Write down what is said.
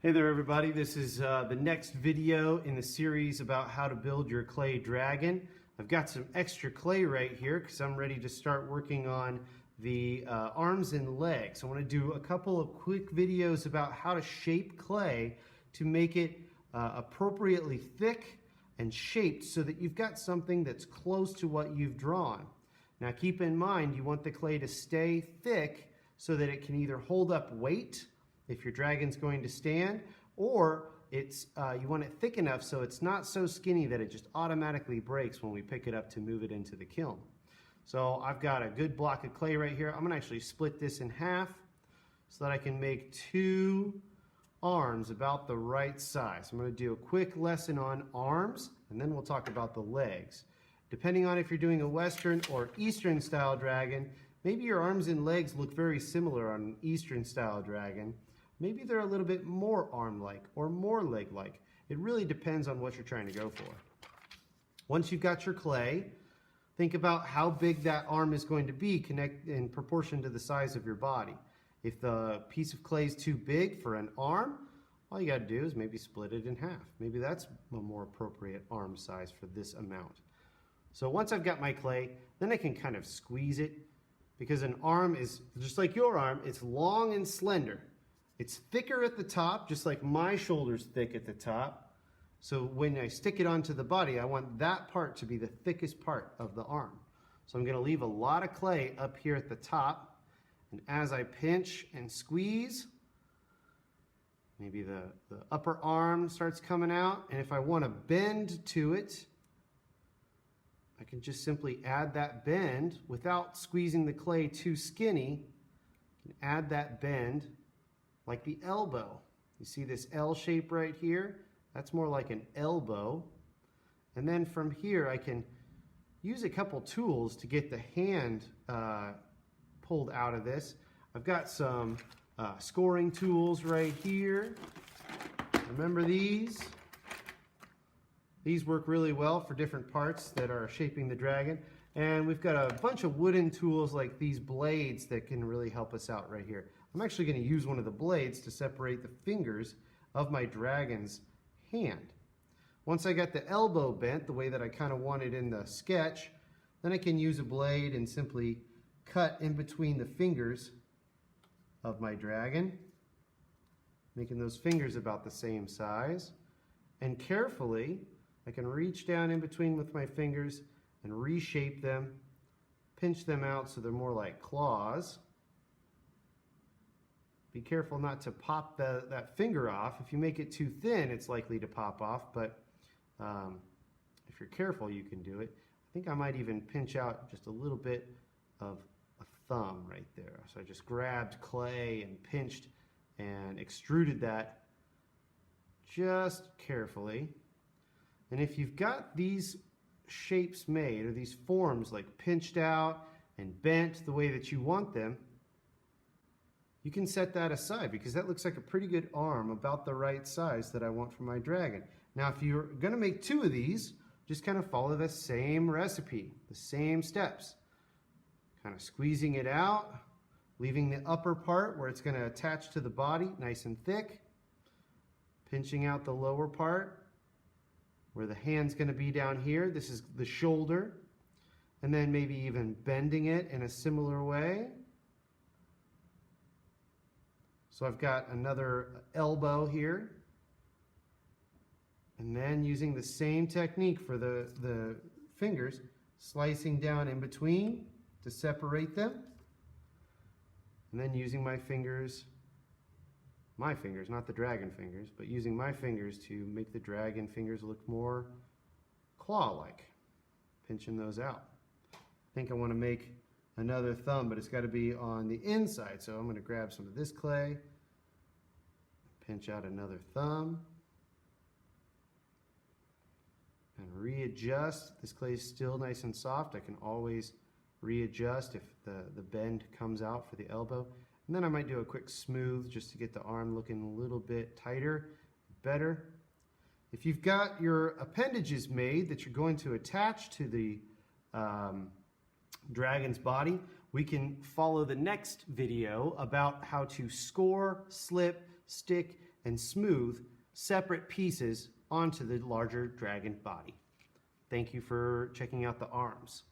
Hey there everybody, this is the next video in the series about how to build your clay dragon. I've got some extra clay right here because I'm ready to start working on the arms and legs. I want to do a couple of quick videos about how to shape clay to make it appropriately thick and shaped so that you've got something that's close to what you've drawn. Now keep in mind you want the clay to stay thick so that it can either hold up weight if your dragon's going to stand, or you want it thick enough so it's not so skinny that it just automatically breaks when we pick it up to move it into the kiln. So I've got a good block of clay right here. I'm going to actually split this in half so that I can make two arms about the right size. I'm going to do a quick lesson on arms and then we'll talk about the legs. Depending on if you're doing a Western or Eastern style dragon, maybe your arms and legs look very similar on an Eastern style dragon. Maybe they're a little bit more arm-like or more leg-like. It really depends on what you're trying to go for. Once you've got your clay, think about how big that arm is going to be in proportion to the size of your body. If the piece of clay is too big for an arm, all you got to do is maybe split it in half. Maybe that's a more appropriate arm size for this amount. So once I've got my clay, then I can kind of squeeze it, because an arm is just like your arm. It's long and slender. It's thicker at the top, just like my shoulder's thick at the top. So when I stick it onto the body, I want that part to be the thickest part of the arm. So I'm going to leave a lot of clay up here at the top. And as I pinch and squeeze, maybe the upper arm starts coming out. And if I want to bend to it, I can just simply add that bend without squeezing the clay too skinny. I can add that bend like the elbow. You see this L shape right here? That's more like an elbow. And then from here I can use a couple tools to get the hand pulled out of this. I've got some scoring tools right here. Remember these? These work really well for different parts that are shaping the dragon. And we've got a bunch of wooden tools like these blades that can really help us out right here. I'm actually going to use one of the blades to separate the fingers of my dragon's hand. Once I got the elbow bent the way that I kind of wanted in the sketch, then I can use a blade and simply cut in between the fingers of my dragon, making those fingers about the same size. And carefully, I can reach down in between with my fingers and reshape them, pinch them out so they're more like claws. Be careful not to pop that finger off. If you make it too thin, it's likely to pop off, but if you're careful, you can do it. I think I might even pinch out just a little bit of a thumb right there. So I just grabbed clay and pinched and extruded that just carefully. And if you've got these shapes made, or these forms like pinched out and bent the way that you want them, you can set that aside because that looks like a pretty good arm about the right size that I want for my dragon. Now if you're going to make two of these, just kind of follow the same recipe, the same steps. Kind of squeezing it out, leaving the upper part where it's going to attach to the body nice and thick, pinching out the lower part where the hand's going to be down here. This is the shoulder, and then maybe even bending it in a similar way. So I've got another elbow here, and then using the same technique for the fingers, slicing down in between to separate them, and then using my fingers, not the dragon fingers, but using my fingers to make the dragon fingers look more claw-like, pinching those out. I think I want to make another thumb, but it's got to be on the inside. So I'm going to grab some of this clay, pinch out another thumb, and readjust. This clay is still nice and soft. I can always readjust if the bend comes out for the elbow. And then I might do a quick smooth just to get the arm looking a little bit tighter, better. If you've got your appendages made that you're going to attach to the dragon's body, we can follow the next video about how to score, slip, stick, and smooth separate pieces onto the larger dragon body. Thank you for checking out the arms.